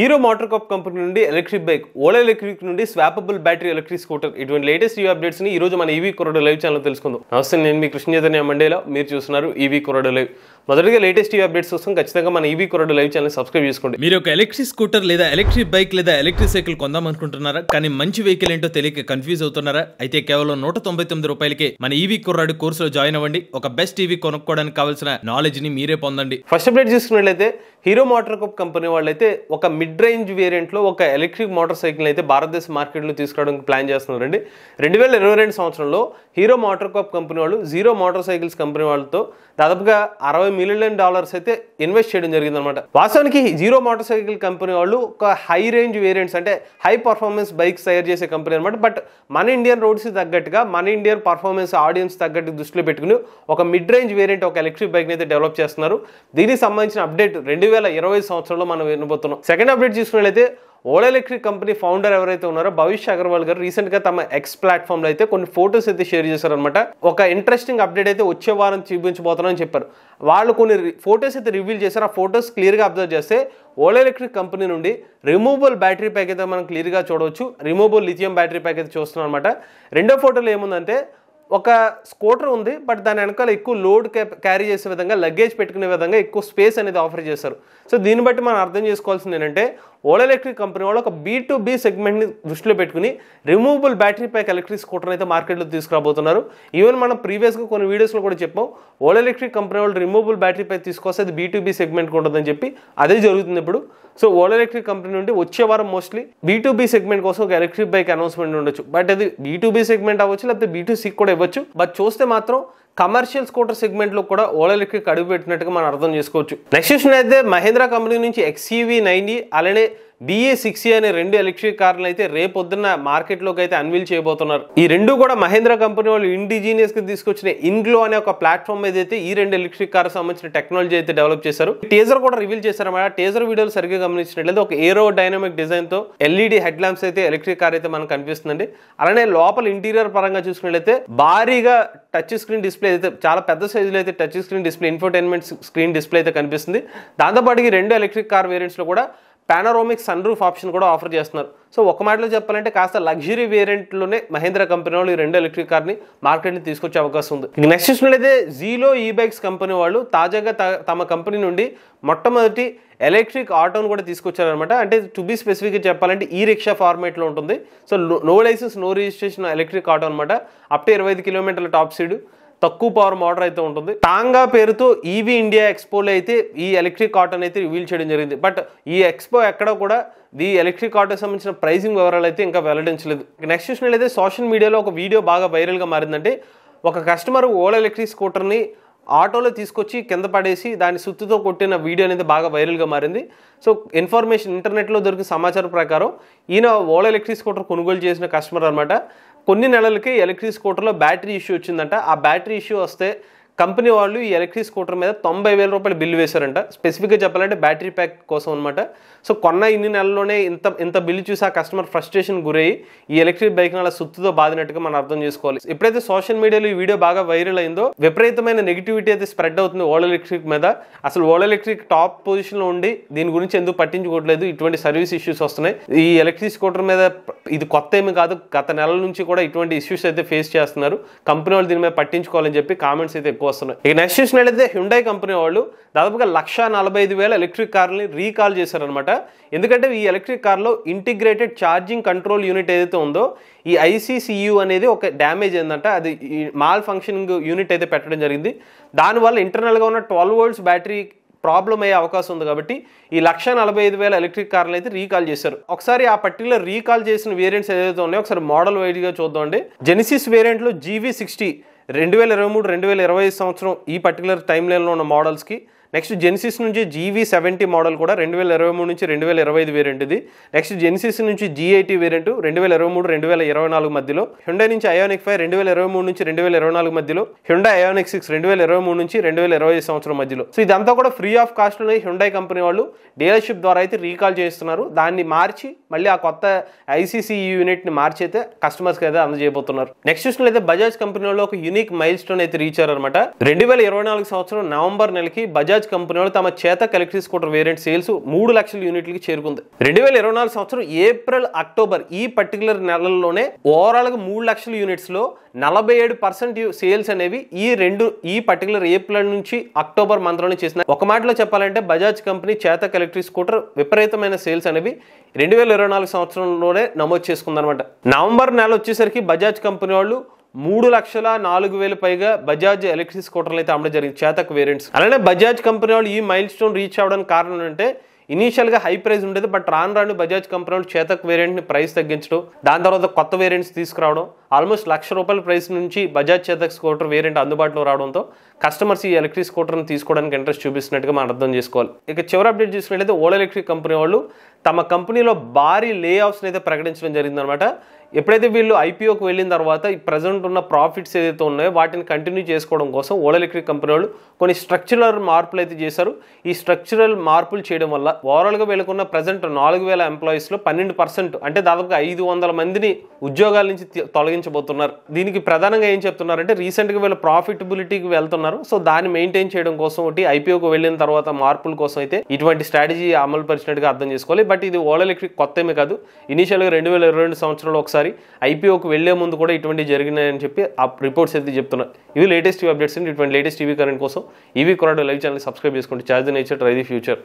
Hero motor cup company నుండి electric bike, Ola electric నుండి swappable battery electric scooter, ఇటువంటి latest EV updates ని ఈ రోజు మన ఈవీ కొరడు లైవ్ ఛానల్ తెలుసుకుందాం. నమస్తే, నేను మీ కృష్ణ చైతన్య మండేలా, మీరు చూస్తున్నారు ఈవీ కొరడు లైవ్. మొదటిగా లేటెస్ట్ ఈవీ అప్డేట్స్ కోసం ఖచ్చితంగా మన ఈవీ కొరడు లైవ్ ఛానల్ సబ్స్క్రైబ్ చేసుకోండి. మీరు ఒక ఎలక్ట్రిక్ స్కూటర్ లేదా ఎలక్ట్రిక్ బైక్ లేదా ఎలక్ట్రిక్ సైకిల్ కొందాం అనుకుంటున్నారా? కానీ మంచి వెహికల్ ఏంటో తెలియక కన్ఫ్యూజ్ అవుతున్నారా? అయితే కేవలం 199 రూపాయలకే మన ఈవీ కొరడు కోర్సులో జాయిన్ అవ్వండి. ఒక బెస్ట్ ఈవీ కొనుక్కోవడానికి కావాల్సిన నాలెడ్జ్ ని మీరే పొందండి. ఫస్ట్ అప్డేట్ చూసుకున్నట్లయితే హీరో మోటార్ కప్ కంపెనీ వాళ్ళైతే ఒక మిడ్ రేంజ్ వేరియంట్ లో ఒక ఎలక్ట్రిక్ మోటార్ సైకిల్ అయితే భారతదేశ మార్కెట్ లో తీసుకురావడానికి ప్లాన్ చేస్తున్నారండి. 2022 సంవత్సరంలో హీరో మోటార్ కప్ కంపెనీ వాళ్ళు జీరో మోటార్ సైకిల్స్ కంపెనీ వాళ్ళతో దాదాపుగా $60 మిలియన్ అయితే ఇన్వెస్ట్ చేయడం జరిగింది అనమాట. వాస్తవానికి జీరో మోటార్ సైకిల్ కంపెనీ వాళ్ళు ఒక హై రేంజ్ వేరియంట్స్ అంటే హై పర్ఫార్మెన్స్ బైక్స్ తయారు చేసే కంపెనీ అనమాట. బట్ మన ఇండియన్ రోడ్స్ తగ్గట్టుగా, మన ఇండియన్ పర్ఫార్మెన్స్ ఆడియన్స్ తగ్గట్టు దృష్టిలో పెట్టుకుని ఒక మిడ్ రేంజ్ వేరియంట్ ఒక ఎలక్ట్రిక్ బైక్ అయితే డెవలప్ చేస్తున్నారు. దీనికి సంబంధించిన అప్డేట్ 2020 సంవత్సరంలో మనం వినబోతున్నాం. సెకండ్ అప్డేట్ చూసుకున్నట్లయితే ఓలా ఎలక్ట్రిక్ కంపెనీ ఫౌండర్ ఎవరైతే ఉన్నారో భవిష్య అగర్వాల్ గారు రీసెంట్ గా తమ ఎక్స్ ప్లాట్ఫామ్ లో అయితే కొన్ని ఫోటోస్ అయితే షేర్ చేశారనమాట. ఒక ఇంట్రెస్టింగ్ అప్డేట్ అయితే వచ్చే వారం చూపించబోతున్నారని చెప్పారు. వాళ్ళు కొన్ని ఫోటోస్ అయితే రివీల్ చేశారు. ఆ ఫోటోస్ క్లియర్ గా అబ్జర్వ్ చేస్తే ఓలా ఎలక్ట్రిక్ కంపెనీ నుండి రిమూవబుల్ బ్యాటరీ ప్యాక్ అయితే మనం క్లియర్ గా చూడవచ్చు. రిమూవబుల్ లిథియం బ్యాటరీ ప్యాక్ అయితే చూస్తున్నాం అనమాట. రెండో ఫోటోలో ఏముందంటే ఒక స్కూటర్ ఉంది, బట్ దాని వెనకాల ఎక్కువ లోడ్ క్యారీ చేసే విధంగా, లగేజ్ పెట్టుకునే విధంగా ఎక్కువ స్పేస్ అనేది ఆఫర్ చేశారు. సో దీన్ని బట్టి మనం అర్థం చేసుకోవాల్సింది ఏంటంటే ఓలా ఎలక్ట్రిక్ కంపెనీ వాళ్ళు ఒక B2B సెగ్మెంట్ని దృష్టిలో పెట్టుకుని removable battery pack electric scooter అయితే మార్కెట్లో తీసుకురాబోతున్నారు. ఈవెన్ మనం ప్రీవియస్గా కొన్ని వీడియోస్లో కూడా చెప్పాం, ఓలా ఎలక్ట్రిక్ కంపెనీ వాళ్ళు రిమూవబుల్ బ్యాటరీ ప్యాక్ తీసుకొస్తే అది B2B సెగ్మెంట్కి ఉంటుందని చెప్పి అదే జరుగుతుంది ఇప్పుడు. సో ఓలా ఎలక్ట్రిక్ కంపెనీ నుండి వచ్చే వారం మోస్ట్లీ B2B సెగ్మెంట్ కోసం ఒక ఎలక్ట్రిక్ బైక్ అనౌన్స్మెంట్ ఉండొచ్చు. బట్ అది B2B సెగ్మెంట్ అవ్వచ్చు, లేకపోతే B2C కూడా ఇవ్వచ్చు. బట్ చూస్తే మాత్రం కమర్షియల్ స్కూటర్ సెగ్మెంట్ లో కూడా ఓలా ఎలక్ట్రిక్ అడుగు పెట్టినట్టుగా మనం అర్థం చేసుకోవచ్చు. నెక్స్ట్ విషయం అయితే మహేంద్ర కంపెనీ నుంచి XUV90 అలానే BA6e అనే రెండు ఎలక్ట్రిక్ కార్లు అయితే రేపొద్దున్న మార్కెట్లోకి అయితే అన్వీల్ చేయబోతున్నారు. ఈ రెండు కూడా మహేంద్ర కంపెనీ వాళ్ళు ఇండిజీనియస్ గా తీసుకొచ్చిన ఇన్గ్లో అనే ఒక ప్లాట్ఫామ్ మీద అయితే ఈ రెండు ఎలక్ట్రిక్ కార్ సంబంధించిన టెక్నాలజీ అయితే డెవలప్ చేశారు. టీజర్ కూడా రివీల్ చేశారన్నమాట. టీజర్ వీడియోలు సరిగ్గా గమనించినట్లయితే ఒక ఏరో డైనమిక్ డిజైన్ తో LED హెడ్ ల్యాంప్స్ అయితే ఎలక్ట్రిక్ కార్ అయితే మనకు కనిపిస్తుందండి. అలానే లోపల ఇంటీరియర్ పరంగా చూసుకున్నట్లయితే భారీగా టచ్ స్క్రీన్ డిస్ప్లే అయితే, చాలా పెద్ద సైజులో అయితే touch screen display, infotainment screen display అయితే కనిపిస్తుంది. దాంతోపాటు ఈ రెండు ఎలక్ట్రిక్ కార్ వేరియంట్స్ లో కూడా పానోరామిక్ సన్ రూఫ్ ఆప్షన్ కూడా ఆఫర్ చేస్తున్నారు. సో ఒక మాటలో చెప్పాలంటే కాస్త లగ్జరీ వేరియంట్లోనే మహేంద్ర కంపెనీ వాళ్ళు ఈ రెండు ఎలక్ట్రిక్ కార్ని మార్కెట్ని తీసుకొచ్చే అవకాశం ఉంది. నెక్స్ట్ చూసినట్లయితే జీలో ఈ బైక్స్ కంపెనీ వాళ్ళు తాజాగా తమ కంపెనీ నుండి మొట్టమొదటి ఎలక్ట్రిక్ ఆటోను కూడా తీసుకొచ్చారనమాట. అంటే టు బి స్పెసిఫిక్గా చెప్పాలంటే ఈ రిక్షా ఫార్మేట్లో ఉంటుంది. So no license no registration electric auto అనమాట. అప్ టు 25 కిలోమీటర్ల టాప్ స్పీడ్, తక్కువ పవర్ మోటార్ అయితే ఉంటుంది. టాంగా పేరుతో ఈవీ ఇండియా ఎక్స్పోలో అయితే ఈ ఎలక్ట్రిక్ ఆటోని అయితే రివీల్ చేయడం జరిగింది. బట్ ఈ ఎక్స్పో ఎక్కడ కూడా ఈ ఎలక్ట్రిక్ ఆటోకి సంబంధించిన ప్రైసింగ్ వివరాలు అయితే ఇంకా వెల్లడించలేదు. నెక్స్ట్ చూసినట్లయితే సోషల్ మీడియాలో ఒక వీడియో బాగా వైరల్గా మారిందంటే ఒక కస్టమర్ ఓలా ఎలక్ట్రిక్ స్కూటర్ని ఆటోలో తీసుకొచ్చి కింద పడేసి దాని సుత్తుతో కొట్టిన వీడియో అనేది బాగా వైరల్గా మారింది. సో ఇన్ఫర్మేషన్ ఇంటర్నెట్లో దొరికిన సమాచారం ప్రకారం ఈయన ఓలా ఎలక్ట్రిక్ స్కూటర్ కొనుగోలు చేసిన కస్టమర్ అనమాట. కొన్ని నెలలకి ఎలక్ట్రిక్ స్కూటర్లో బ్యాటరీ ఇష్యూ వచ్చిందంట. ఆ బ్యాటరీ ఇష్యూ వస్తే కంపెనీ వాళ్ళు ఈ ఎలక్ట్రిక్ స్కూటర్ మీద 90,000 రూపాయలు బిల్లు వేశారంట. స్పెసిఫిక్గా చెప్పాలంటే బ్యాటరీ ప్యాక్ కోసం అనమాట. సో కొన్న ఇన్ని నెలల్లోనే ఇంత బిల్లు చూసి ఆ కస్టమర్ ఫ్రస్ట్రేషన్ గురయ్యి ఈ ఎలక్ట్రిక్ బైక్ అలా సుత్తుతో బాధినట్టుగా మనం అర్థం చేసుకోవాలి. ఎప్పుడైతే సోషల్ మీడియాలో ఈ వీడియో బాగా వైరల్ అయిందో విపరీతమైన నెగిటివిటీ అయితే స్ప్రెడ్ అవుతుంది ఓలా ఎలక్ట్రిక్ మీద. అసలు ఓలా ఎలక్ట్రిక్ టాప్ పొజిషన్లో ఉండి దీని గురించి ఎందుకు పట్టించుకోవట్లేదు, ఇటువంటి సర్వీస్ ఇష్యూస్ వస్తున్నాయి. ఈ ఎలక్ట్రిక్ స్కూటర్ మీద ఇది కొత్త ఏమి కాదు, గత నెలల నుంచి కూడా ఇటువంటి ఇష్యూస్ అయితే ఫేస్ చేస్తున్నారు. కంపెనీ వాళ్ళు దీని మీద పట్టించుకోవాలని చెప్పి కామెంట్స్ అయితే ఎక్కువ వస్తున్నాయి. ఇక నెక్స్ట్ చూసినట్లయితే హ్యుండై కంపెనీ వాళ్ళు దాదాపుగా 145,000 ఎలక్ట్రిక్ కార్లని రీకాల్ చేశారనమాట. ఎందుకంటే ఈ ఎలక్ట్రిక్ కార్లో ఇంటిగ్రేటెడ్ ఛార్జింగ్ కంట్రోల్ యూనిట్ ఏదైతే ఉందో ఈ ICCU అనేది ఒక డ్యామేజ్ ఏంటంట. అది మాల్ ఫంక్షనింగ్ యూనిట్ అయితే పెట్టడం జరిగింది. దానివల్ల ఇంటర్నల్గా ఉన్న 12 వోల్ట్స్ బ్యాటరీ ప్రాబ్లం అయ్యే అవకాశం ఉంది. కాబట్టి ఈ 145,000 ఎలక్ట్రిక్ కార్లు అయితే రీకాల్ చేశారు. ఒకసారి ఆ పర్టికులర్ రీకాల్ చేసిన వేరియంట్స్ ఏదైతే ఉన్నాయో ఒకసారి మోడల్ వైడ్గా చూద్దామండి. జెనిసిస్ వేరియంట్లో GV60 2023, 2025 సంవత్సరం ఈ పర్టికులర్ టైం లైన్లో ఉన్న మోడల్స్కి. నెక్స్ట్ జెనిసిస్ నుంచి GV70 మోడల్ కూడా 2023 నుంచి 2025 వేరియంట్ ఇది. నెక్స్ట్ జెనిసిస్ నుంచి G80 వేరియంట్ 2023, 2024 మధ్యలో. హ్యుండై నుంచి ఐయానిక్ 5 2023 నుంచి 2024 మధ్యలో. హ్యుండై ఐయానిక్ 6 2023 నుంచి 2025 సంవత్సరం మధ్యలో. సో ఇదంతా కూడా ఫ్రీ ఆఫ్ కాస్ట్ లోనే హ్యుండై కంపెనీ వాళ్ళు డీలర్షిప్ ద్వారా అయితే రీకాల్ చేస్తున్నారు. దాన్ని మార్చి మళ్ళీ ఆ కొత్త ICCU యూనిట్ ని మార్చి అయితే కస్టమర్స్ కి అయితే అందజేయబోతున్నారు. నెక్స్ట్ చూసినట్లయితే బజాజ్ కంపెనీ వాళ్ళు ఒక యూనిక్ మైల్ స్టోన్ అయితే రీచ్ అయ్యారన్నమాట. 2024 సంవత్సరం నవంబర్ నెలకి బజాజ్ బజాజ్ కంపెనీ వాళ్ళు తమ Chetak electric scooter variant sales 3 లక్షల యూనిట్లకి చేరుకుంది. 2024 సంవత్సరం ఏప్రిల్ అక్టోబర్ ఈ పర్టికులర్ నెలల్లోనే ఓవరాల్ గా 3 లక్షల యూనిట్స్ లో 47% సేల్స్ అనేవి ఈ పర్టికులర్ ఏప్రిల్ నుంచి అక్టోబర్ మంత్ లోనే చేసిన. ఒక మాటలో చెప్పాలంటే Bajaj company Chetak electric scooter విపరీతమైన సేల్స్ అనేవి 2024 సంవత్సరంలోనే నమోదు చేసుకుందనమాట. నవంబర్ నెల వచ్చేసరికి బజాజ్ కంపెనీ వాళ్ళు 3,04,000 పైగా బజాజ్ ఎలక్ట్రిక్ స్కూటర్లు అయితే అమ్మడం జరిగింది, చేతక్ వేరియంట్స్. అలానే బజాజ్ కంపెనీ వాళ్ళు ఈ మైల్ స్టోన్ రీచ్ అవ్వడానికి కారణం అంటే ఇనీషియల్ గా హై ప్రైస్ ఉండేది, బట్ రాను బజాజ్ కంపెనీ వాళ్ళు చేతక్ వేరియంట్ ని ప్రైస్ తగ్గించడం, దాని తర్వాత కొత్త వేరియంట్స్ తీసుకురావడం, ఆల్మోస్ట్ ₹1,00,000 ప్రైస్ నుంచి బజాజ్ చేతక్ స్కూటర్ వేరియంట్ అందుబాటులో రావడంతో కస్టమర్స్ ఈ ఎలక్ట్రిక్ స్కూటర్ని తీసుకోవడానికి ఇంట్రెస్ట్ చూపిస్తున్నట్టుగా మనం అర్థం చేసుకోవాలి. ఇక చివరి అప్డేట్ చూసుకున్నట్లయితే ఓలా ఎలక్ట్రిక్ కంపెనీ వాళ్ళు తమ కంపెనీలో భారీ లే ఆఫ్స్ అయితే ప్రకటించడం జరిగిందనమాట. ఎప్పుడైతే వీళ్ళు ఐపీఓకి వెళ్ళిన తర్వాత ఈ ప్రజెంట్ ఉన్న ప్రాఫిట్స్ ఏదైతే ఉన్నాయో వాటిని కంటిన్యూ చేసుకోవడం కోసం ఓలా ఎలక్ట్రిక్ కంపెనీ వాళ్ళు కొన్ని స్ట్రక్చరల్ మార్పులు అయితే చేశారు. ఈ స్ట్రక్చరల్ మార్పులు చేయడం వల్ల ఓవరాల్గా వీళ్ళకున్న ప్రజెంట్ 4,000 ఎంప్లాయీస్లో 12% అంటే దాదాపుగా 500 మందిని ఉద్యోగాల నుంచి తొలగించబోతున్నారు. దీనికి ప్రధానంగా ఏం చెప్తున్నారంటే రీసెంట్గా వీళ్ళు ప్రాఫిటబిలిటీకి వెళ్తున్నారు, సో దాన్ని మెయింటైన్ చేయడం కోసం ఒకటి ఐపీఓకి వెళ్ళిన తర్వాత మార్పుల కోసం అయితే ఇటువంటి స్ట్రాటజీ అమలు పరిచినట్టుగా అర్థం చేసుకోవాలి. బట్ ఇది ఓలా ఎలక్ట్రిక్ కొత్త ఏమీ కాదు, ఇనీషియల్గా 2022 సంవత్సరంలో ఒకసారి ఐపీఓకి వెళ్లే ముందు కూడా ఇటువంటి జరిగినాయని చెప్పి ఆ రిపోర్ట్స్ అయితే చెప్తున్నారు. ఇవి లేటెస్ట్ టీవీ అప్డేట్స్. ఇటువంటి లేటెస్ట్ టీవీ కరెంట్ కోసం ఈవీ కొరాడు లైవ్ ఛానల్ సబ్స్క్రైబ్ చేసుకోండి. Charge the nature, try the future.